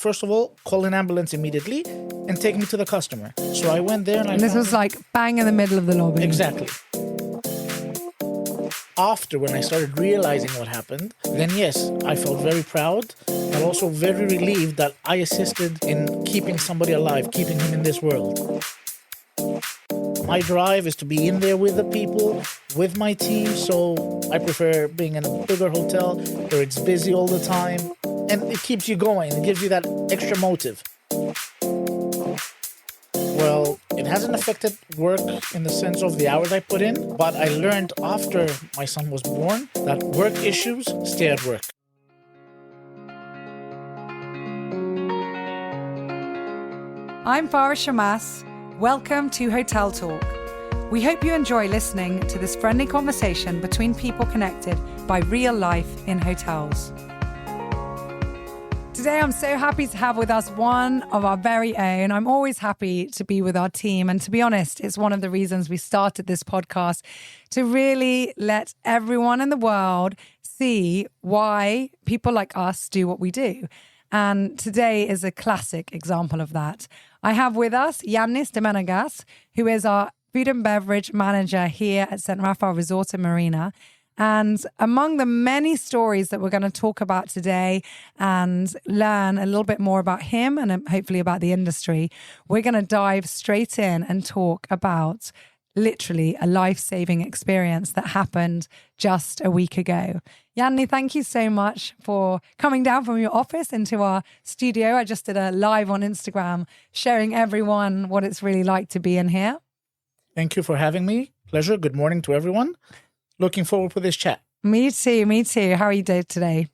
first of all, call an ambulance immediately and take me to the customer. So I went there and this was like bang in the middle of the lobby. Exactly. After, when I started realizing what happened, then yes, I felt very proud, but also very relieved that I assisted in keeping somebody alive, keeping him in this world. My drive is to be in there with the people, with my team, so I prefer being in a bigger hotel where it's busy all the time, and it keeps you going, it gives you that extra motive. Well, it hasn't affected work in the sense of the hours I put in, but I learned after my son was born that work issues stay at work. I'm Farah Shammas. Welcome to Hotel Talk. We hope you enjoy listening to this friendly conversation between people connected by real life in hotels. Today, I'm so happy to have with us one of our very own. I'm always happy to be with our team. And to be honest, it's one of the reasons we started this podcast, to really let everyone in the world see why people like us do what we do. And today is a classic example of that. I have with us Ioannis Demenegas, who is our food and beverage manager here at St. Raphael Resort in Marina. And among the many stories that we're going to talk about today and learn a little bit more about him and hopefully about the industry, we're going to dive straight in and talk about literally a life-saving experience that happened just a week ago. Ioannis, thank you so much for coming down from your office into our studio. I just did a live on Instagram showing everyone what it's really like to be in here. Thank you for having me. Pleasure. Good morning to everyone. Looking forward to this chat. Me too. How are you doing today?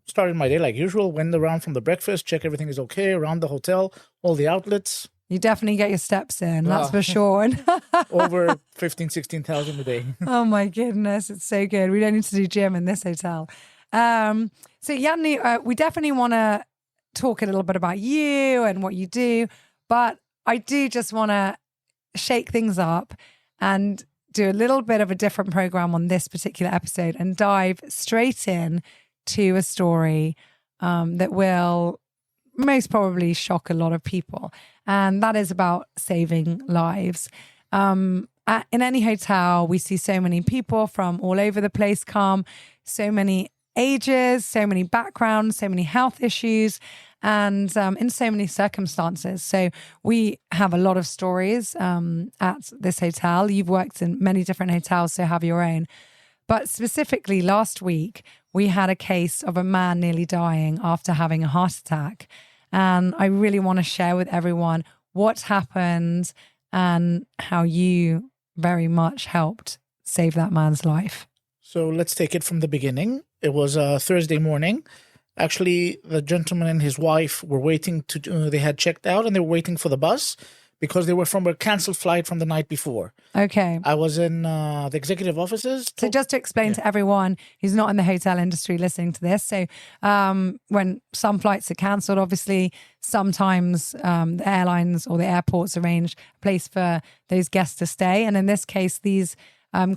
Started my day like usual. Went around from the breakfast, check everything is okay around the hotel, all the outlets. You definitely get your steps in, that's for sure. Over 15,000, 16,000 a day. Oh my goodness, it's so good. We don't need to do gym in this hotel. So Ioannis, we definitely want to talk a little bit about you and what you do, but I do just want to shake things up and do a little bit of a different program on this particular episode and dive straight in to a story that will most probably shock a lot of people. And that is about saving lives. In any hotel, we see so many people from all over the place come, so many ages, so many backgrounds, so many health issues, and in so many circumstances. So we have a lot of stories at this hotel. You've worked in many different hotels, so have your own. But specifically last week, we had a case of a man nearly dying after having a heart attack. And I really want to share with everyone what happened and how you very much helped save that man's life. So let's take it from the beginning. It was a Thursday morning. Actually, the gentleman and his wife were waiting they had checked out and they were waiting for the bus because they were from a canceled flight from the night before. Okay. I was in the executive offices. So just to explain to everyone who's not in the hotel industry listening to this. So when some flights are cancelled, obviously, sometimes the airlines or the airports arrange a place for those guests to stay. And in this case, these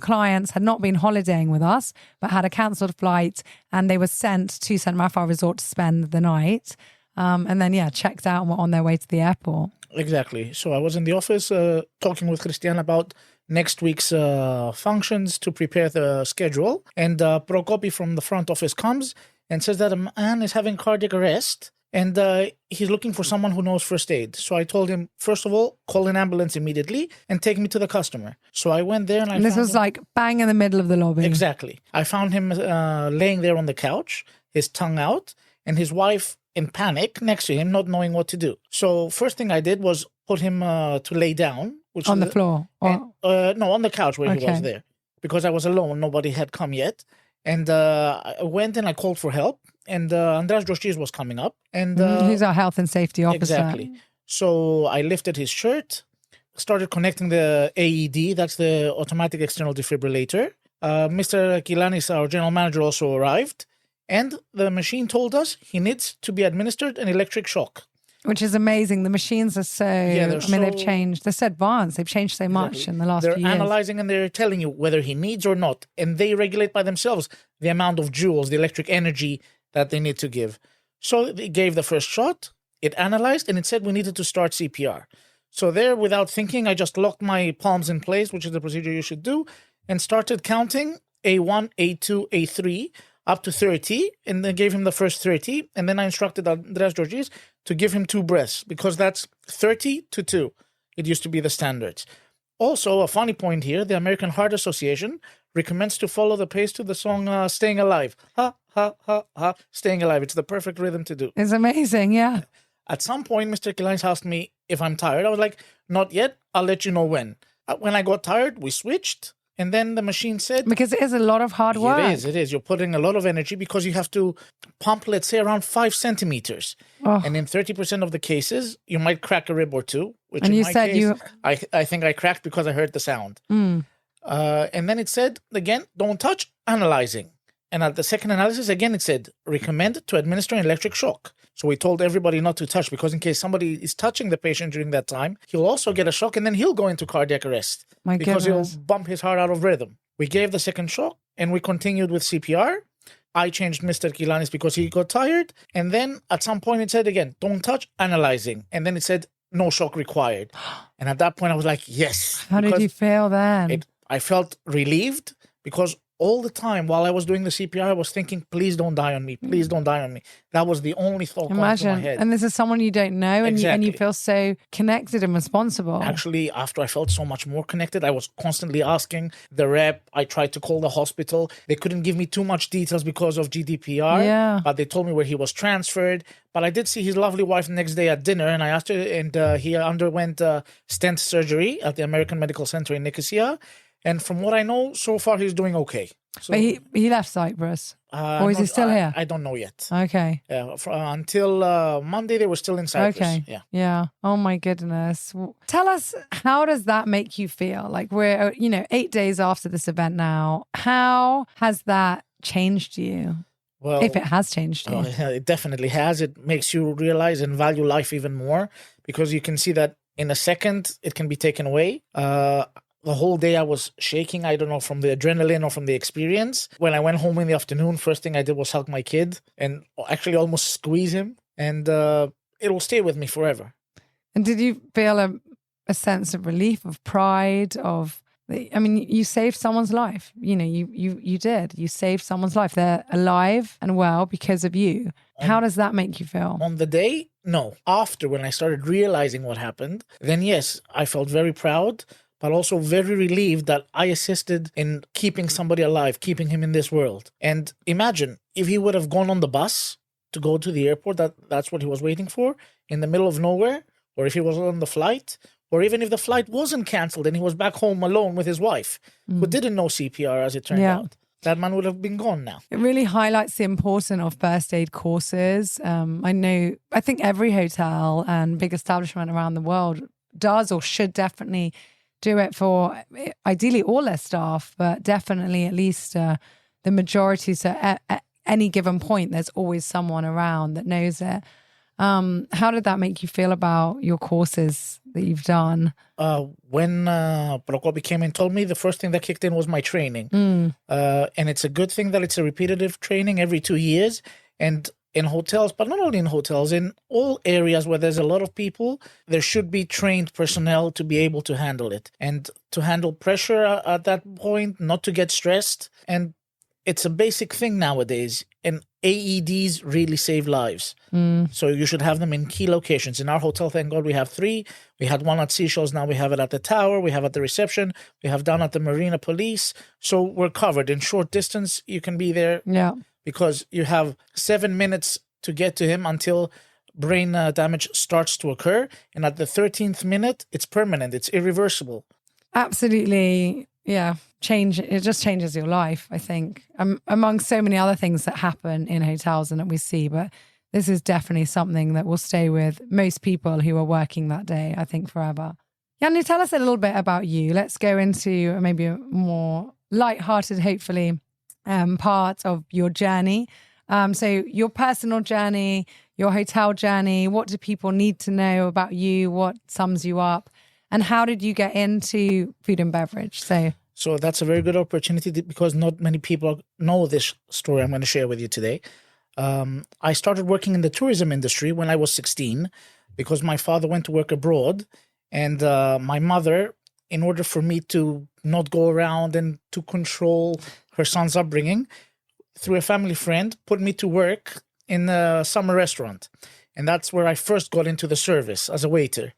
clients had not been holidaying with us, but had a cancelled flight and they were sent to St. Raphael Resort to spend the night. And then, checked out and were on their way to the airport. Exactly. So I was in the office talking with Christian about next week's functions to prepare the schedule. And Prokopi from the front office comes and says that a man is having cardiac arrest and he's looking for someone who knows first aid. So I told him, first of all, call an ambulance immediately and take me to the customer. So I went there and this was like bang in the middle of the lobby. Exactly. I found him laying there on the couch, his tongue out, and his wife in panic next to him, not knowing what to do. So first thing I did was put him to lay down. On the floor? No, on the couch where he was there. Because I was alone, nobody had come yet. And I went and I called for help. And Andras Joshis was coming up. And he's our health and safety officer. Exactly. So I lifted his shirt, started connecting the AED, that's the automatic external defibrillator. Mr. Ioannis, our general manager, also arrived. And the machine told us he needs to be administered an electric shock. Which is amazing. The machines are so, they've changed. They're so advanced. They've changed so much in the last few years. They're analyzing and they're telling you whether he needs or not. And they regulate by themselves the amount of joules, the electric energy that they need to give. So they gave the first shot, it analyzed, and it said we needed to start CPR. So there, without thinking, I just locked my palms in place, which is the procedure you should do, and started counting A1, A2, A3, up to 30, and then gave him the first 30. And then I instructed Andreas Georgis to give him 2 breaths, because that's 30 to 2. It used to be the standards. Also, a funny point here, the American Heart Association recommends to follow the pace to the song Staying Alive. Ha, ha, ha, ha, Staying Alive. It's the perfect rhythm to do. It's amazing, yeah. At some point, Mr. Kilanis asked me if I'm tired. I was like, not yet. I'll let you know when. When I got tired, we switched. And then the machine said... Because it is a lot of hard work. It is. You're putting a lot of energy because you have to pump, let's say, around 5 centimeters. Oh. And in 30% of the cases, you might crack a rib or two. Which and in you my said case, I think I cracked because I heard the sound. Mm. And then it said, again, don't touch, analyzing. And at the second analysis, again, it said, recommend to administer an electric shock. So we told everybody not to touch, because in case somebody is touching the patient during that time, he'll also get a shock, and then he'll go into cardiac arrest. Because he'll bump his heart out of rhythm. We gave the second shock, and we continued with CPR. I changed Mr. Kilanis because he got tired. And then at some point it said again, don't touch, analyzing. And then it said, no shock required. And at that point I was like, yes. How did you feel then? I felt relieved, because all the time while I was doing the CPR, I was thinking, please don't die on me. Please don't die on me. That was the only thought going through my head. And this is someone you don't know, and, exactly. you feel so connected and responsible. Actually, after I felt so much more connected, I was constantly asking the rep. I tried to call the hospital. They couldn't give me too much details because of GDPR, but they told me where he was transferred. But I did see his lovely wife the next day at dinner, and I asked her, and he underwent stent surgery at the American Medical Center in Nicosia. And from what I know, so far he's doing okay. So, but he left Cyprus? Or is he still here? I don't know yet. Okay. Until Monday, they were still in Cyprus. Okay. Yeah. Oh my goodness. Tell us, how does that make you feel? Like, we're, 8 days after this event now. How has that changed you? Well, if it has changed you. It definitely has. It makes you realize and value life even more, because you can see that in a second it can be taken away. The whole day I was shaking, I don't know, from the adrenaline or from the experience. When I went home in the afternoon, first thing I did was hug my kid and actually almost squeeze him. And it will stay with me forever. And did you feel a sense of relief, of pride, you saved someone's life. You did. You saved someone's life. They're alive and well because of you. How does that make you feel? On the day, no. After, when I started realizing what happened, then yes, I felt very proud, but also very relieved that I assisted in keeping somebody alive, keeping him in this world. And imagine if he would have gone on the bus to go to the airport, that's what he was waiting for, in the middle of nowhere, or if he was on the flight, or even if the flight wasn't cancelled and he was back home alone with his wife, who didn't know CPR, as it turned out. That man would have been gone now. It really highlights the importance of first aid courses. I think every hotel and big establishment around the world does or should definitely do it for ideally all their staff, but definitely at least the majority. So at any given point, there's always someone around that knows it. How did that make you feel about your courses that you've done? When Prokopi came and told me, the first thing that kicked in was my training. And it's a good thing that it's a repetitive training every 2 years. And in hotels, but not only in hotels, in all areas where there's a lot of people, there should be trained personnel to be able to handle it and to handle pressure at that point, not to get stressed. And it's a basic thing nowadays. And AEDs really save lives. So you should have them in key locations. In our hotel, thank God, we have 3. We had one at Seashells. Now we have it at the tower. We have at the reception. We have down at the Marina Police. So we're covered. In short distance, you can be there. Yeah. Because you have 7 minutes to get to him until brain damage starts to occur. And at the 13th minute, it's permanent. It's irreversible. Absolutely. Yeah. It just changes your life, I think, among so many other things that happen in hotels and that we see. But this is definitely something that will stay with most people who are working that day, I think, forever. Ioannis, tell us a little bit about you. Let's go into maybe a more lighthearted, hopefully, part of your journey. So your personal journey, your hotel journey, what do people need to know about you? What sums you up? And how did you get into food and beverage? So that's a very good opportunity because not many people know this story I'm going to share with you today. I started working in the tourism industry when I was 16 because my father went to work abroad. And my mother, in order for me to not go around and to control her son's upbringing, through a family friend, put me to work in a summer restaurant. And that's where I first got into the service as a waiter.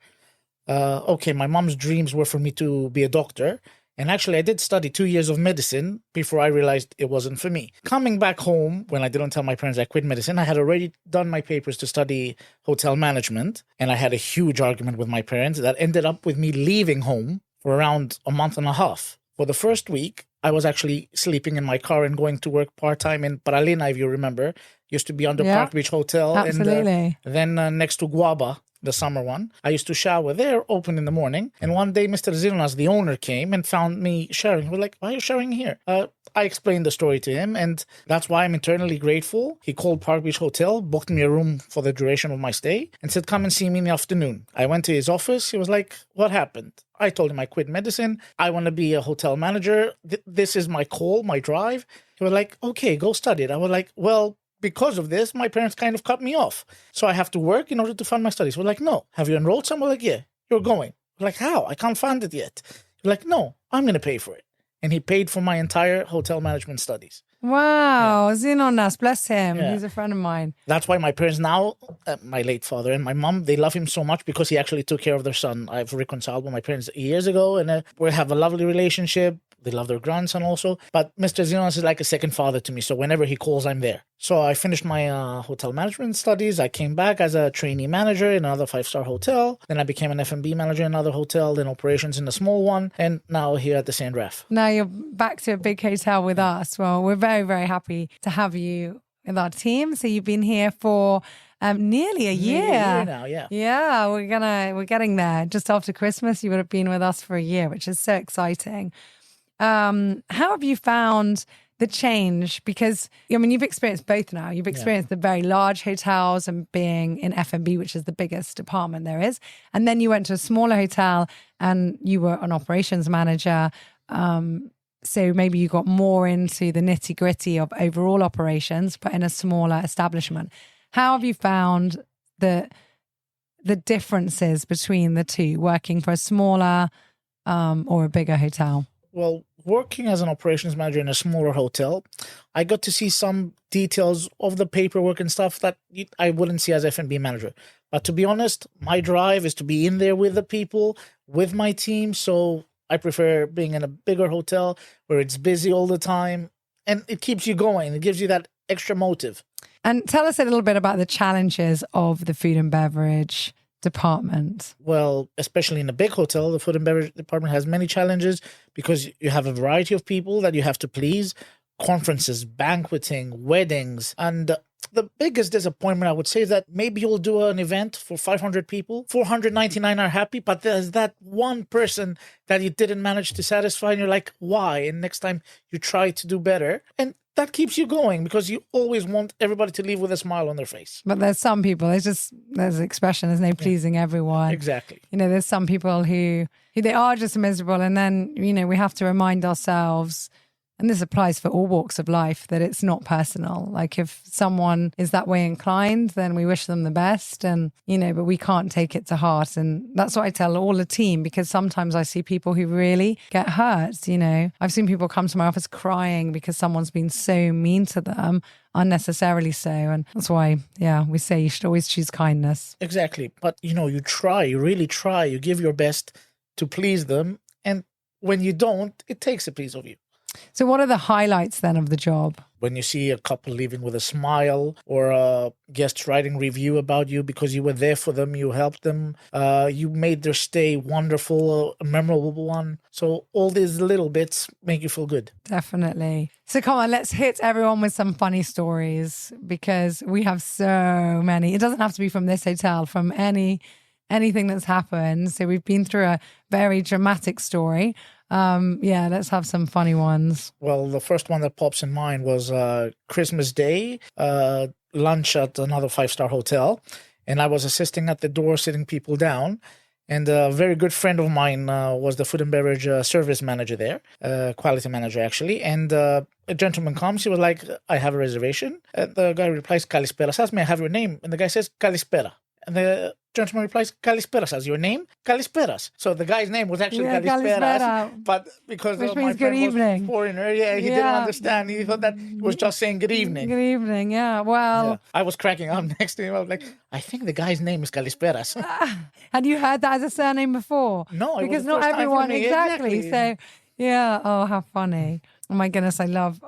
Okay, my mom's dreams were for me to be a doctor. And actually, I did study 2 years of medicine before I realized it wasn't for me. Coming back home, when I didn't tell my parents I quit medicine, I had already done my papers to study hotel management. And I had a huge argument with my parents that ended up with me leaving home for around a month and a half. For the first week, I was actually sleeping in my car and going to work part-time in Paralina, if you remember. Used to be under Park Beach Hotel. Absolutely. And then next to Guaba, the summer one. I used to shower there, open in the morning. And one day, Mr. Zilnas, the owner, came and found me showering. We're like, why are you showering here? I explained the story to him, and that's why I'm eternally grateful. He called Park Beach Hotel, booked me a room for the duration of my stay, and said, come and see me in the afternoon. I went to his office. He was like, what happened? I told him I quit medicine. I want to be a hotel manager. This is my call, my drive. He was like, okay, go study it. I was like, well, because of this, my parents kind of cut me off. So I have to work in order to fund my studies. We're like, no. Have you enrolled somewhere? Like, yeah, you're going. We're like, how? I can't fund it yet. We're like, no, I'm going to pay for it. And he paid for my entire hotel management studies. Wow. Ioannis, bless him. Yeah. He's a friend of mine. That's why my parents now, my late father and my mom, they love him so much because he actually took care of their son. I've reconciled with my parents years ago, and we have a lovely relationship. They love their grandson also. But Mr. Ioannis is like a second father to me. So whenever he calls, I'm there. So I finished my hotel management studies. I came back as a trainee manager in another 5-star hotel. Then I became an F&B manager in another hotel, then operations in a small one. And now here at the St. Ref. Now you're back to a big hotel with us. Well, we're very, very happy to have you with our team. So you've been here for nearly a year. Nearly a year now, yeah. Yeah, we're getting there. Just after Christmas, you would have been with us for a year, which is so exciting. How have you found the change? Because, I mean, you've experienced both now. You've experienced the very large hotels and being in F&B, which is the biggest department there is. And then you went to a smaller hotel and you were an operations manager. So maybe you got more into the nitty gritty of overall operations, but in a smaller establishment. How have you found the differences between the two, working for a smaller or a bigger hotel? Well, working as an operations manager in a smaller hotel, I got to see some details of the paperwork and stuff that I wouldn't see as F&B manager. But to be honest, my drive is to be in there with the people, with my team. So I prefer being in a bigger hotel where it's busy all the time and it keeps you going. It gives you that extra motive. And tell us a little bit about the challenges of the food and beverage department. Well, especially in a big hotel, the food and beverage department has many challenges because you have a variety of people that you have to please. Conferences, banqueting, weddings. And the biggest disappointment, I would say, is that maybe you'll do an event for 500 people. 499 are happy, but there's that one person that you didn't manage to satisfy. And you're like, why? And next time you try to do better. And that keeps you going because you always want everybody to leave with a smile on their face. But there's some people, there's an expression, there's no pleasing everyone. Exactly. You know, there's some people who they are just miserable. And then, you know, we have to remind ourselves, and this applies for all walks of life, that it's not personal. Like if someone is that way inclined, then we wish them the best. And, you know, but we can't take it to heart. And that's what I tell all the team, because sometimes I see people who really get hurt. You know, I've seen people come to my office crying because someone's been so mean to them, unnecessarily so. And that's why, we say you should always choose kindness. Exactly. But, you know, you really try, you give your best to please them. And when you don't, it takes a piece of you. So what are the highlights then of the job? When you see a couple leaving with a smile, or a guest writing review about you because you were there for them, you helped them, you made their stay wonderful, a memorable one. So all these little bits make you feel good. Definitely. So come on, let's hit everyone with some funny stories, because we have so many. It doesn't have to be from this hotel, from anything that's happened. So we've been through a very dramatic story. Let's have some funny ones. Well, the first one that pops in mind was Christmas Day, lunch at another 5-star hotel. And I was assisting at the door, sitting people down. And a very good friend of mine was the food and beverage service manager there, quality manager actually. And a gentleman comes, he was like, I have a reservation. And the guy replies, Kalispera. Says, may I have your name? And the guy says, Kalispera. And the gentleman replies, Kalispera. Says, your name? Kalisperas. So the guy's name was actually Kalisperas. Kalispera. But because Which my means friend good was evening. a foreigner, he didn't understand. He thought that he was just saying good evening. Good evening, yeah. Well, Yeah. I was cracking up next to him. I was like, I think the guy's name is Kalisperas. had you heard that as a surname before? No, it was because the not first time for everyone me. exactly. Exactly. So, yeah. Oh, how funny! Oh my goodness, I love,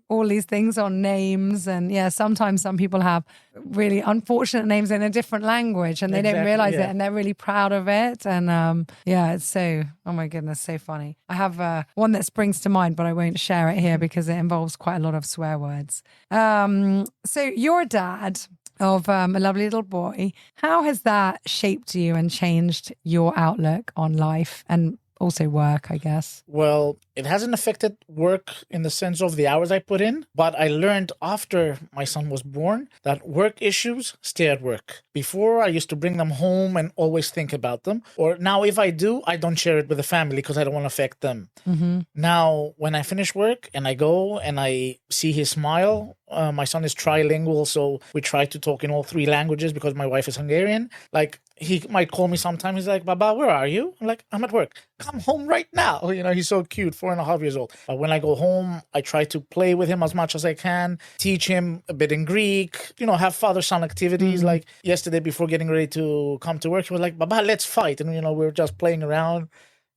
all these things on names, and yeah, sometimes some people have really unfortunate names in a different language, and they don't Exactly, realize yeah. it, and they're really proud of it, and it's so. Oh my goodness, so funny. I have one that springs to mind, but I won't share it here because it involves quite a lot of swear words. So you're a dad of a lovely little boy. How has that shaped you and changed your outlook on life and also work, I guess? Well, it hasn't affected work in the sense of the hours I put in, but I learned after my son was born that work issues stay at work. Before, I used to bring them home and always think about them. Or now, if I do, I don't share it with the family because I don't want to affect them. Mm-hmm. Now, when I finish work and I go and I see his smile, my son is trilingual, so we try to talk in all three languages because my wife is Hungarian. Like, he might call me sometime. He's like, Baba, where are you? I'm like, I'm at work. Come home right now. He's so cute, 4.5 years old. But when I go home, I try to play with him as much as I can, teach him a bit in Greek, have father-son activities. Like yesterday before getting ready to come to work, he was like, Baba, let's fight. And, we were just playing around.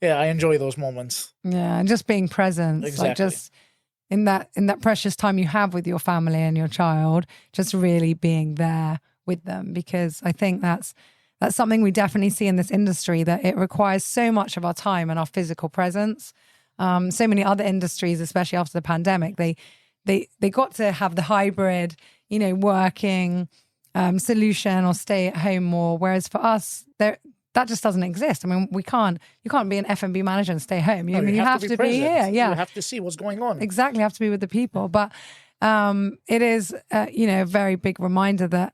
Yeah, I enjoy those moments. Yeah, and just being present. Exactly. Like just in that precious time you have with your family and your child, just really being there with them, because I think that's something we definitely see in this industry, that it requires so much of our time and our physical presence. So many other industries, especially after the pandemic, they got to have the hybrid, working solution or stay at home more. Whereas for us, that just doesn't exist. I mean, you can't be an F&B manager and stay home. You have to be here. Yeah, you have to see what's going on. Exactly, you have to be with the people. But it is, a very big reminder that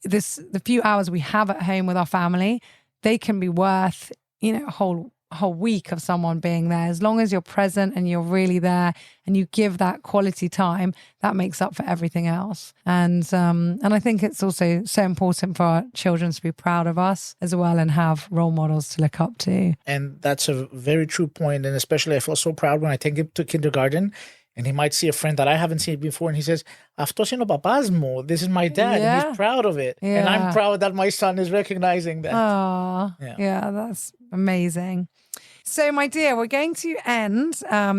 the few hours we have at home with our family, they can be worth, a whole week of someone being there. As long as you're present and you're really there and you give that quality time, that makes up for everything else. And I think it's also so important for our children to be proud of us as well and have role models to look up to. And that's a very true point. And especially I feel so proud when I take him to kindergarten and he might see a friend that I haven't seen before and he says, "Αυτός είναι ο παπάς μου. This is my dad." Yeah. And he's proud of it. Yeah. And I'm proud that my son is recognizing that. Oh, yeah, that's amazing. So, my dear, we're going to end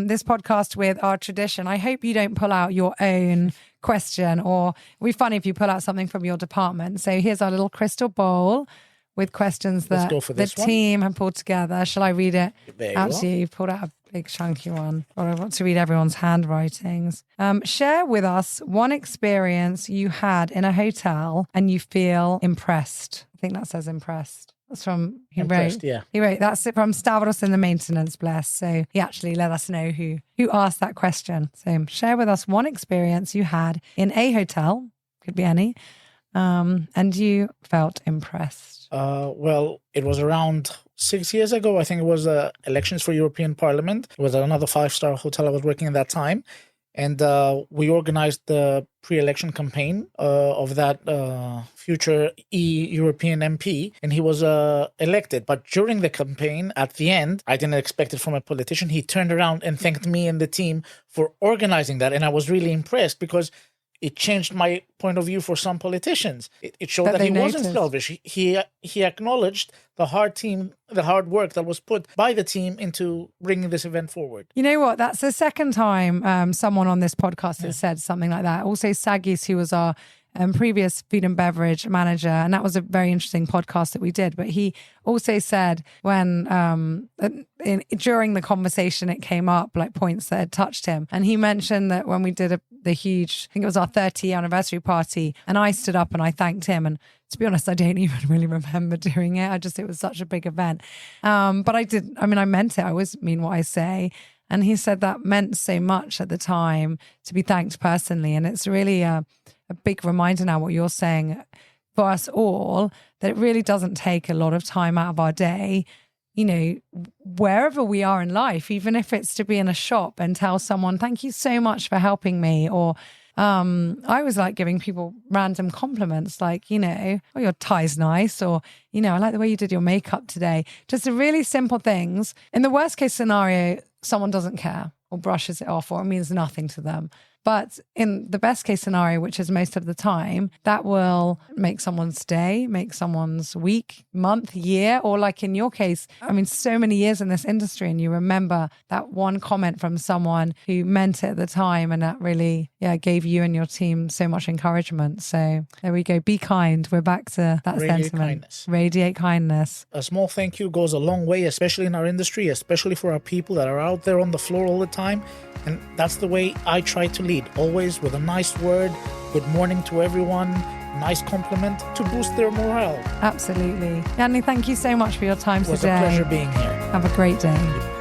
this podcast with our tradition. I hope you don't pull out your own question, or it'd be funny if you pull out something from your department. So here's our little crystal bowl with questions that the team have pulled together. Shall I read it out to you? You've pulled out a big chunky one. Or I want to read everyone's handwritings. Share with us one experience you had in a hotel and you feel impressed. I think that says impressed. That's from, he wrote, that's it from Stavros in the maintenance, bless. So he actually let us know who asked that question. So share with us one experience you had in a hotel, could be any, and you felt impressed. Well, it was around 6 years ago. I think it was elections for European Parliament. It was another 5-star hotel I was working at that time. And we organized the pre-election campaign of that future European MP, and he was elected. But during the campaign, at the end, I didn't expect it from a politician. He turned around and thanked me and the team for organizing that. And I was really impressed because it changed my point of view for some politicians. It showed that he wasn't selfish. He acknowledged the hard work that was put by the team into bringing this event forward. You know what? That's the second time someone on this podcast has said something like that. Also, Sagis, who was our previous food and beverage manager, and that was a very interesting podcast that we did. But he also said when during the conversation it came up, like points that had touched him, and he mentioned that when we did the huge, I think it was our 30th anniversary party, and I stood up and I thanked him, and to be honest, I don't even really remember doing it. It was such a big event, but I meant it. I always mean what I say. And he said that meant so much at the time to be thanked personally, and it's really a big reminder now what you're saying, for us all that it really doesn't take a lot of time out of our day, you know, wherever we are in life, even if it's to be in a shop and tell someone, thank you so much for helping me. Or I always like giving people random compliments like, you know, oh, your tie's nice, or, you know, I like the way you did your makeup today. Just the really simple things. In the worst case scenario, someone doesn't care or brushes it off, or it means nothing to them. But in the best case scenario, which is most of the time, that will make someone's day, make someone's week, month, year, or like in your case, I mean, so many years in this industry, and you remember that one comment from someone who meant it at the time, and that really, gave you and your team so much encouragement. So there we go. Be kind. We're back to that Radiate sentiment. kindness. Radiate kindness. A small thank you goes a long way, especially in our industry, especially for our people that are out there on the floor all the time. And that's the way I try to lead, always with a nice word, good morning to everyone, nice compliment to boost their morale. Absolutely. Yanni, thank you so much for your time today. It was a pleasure being here. Have a great day.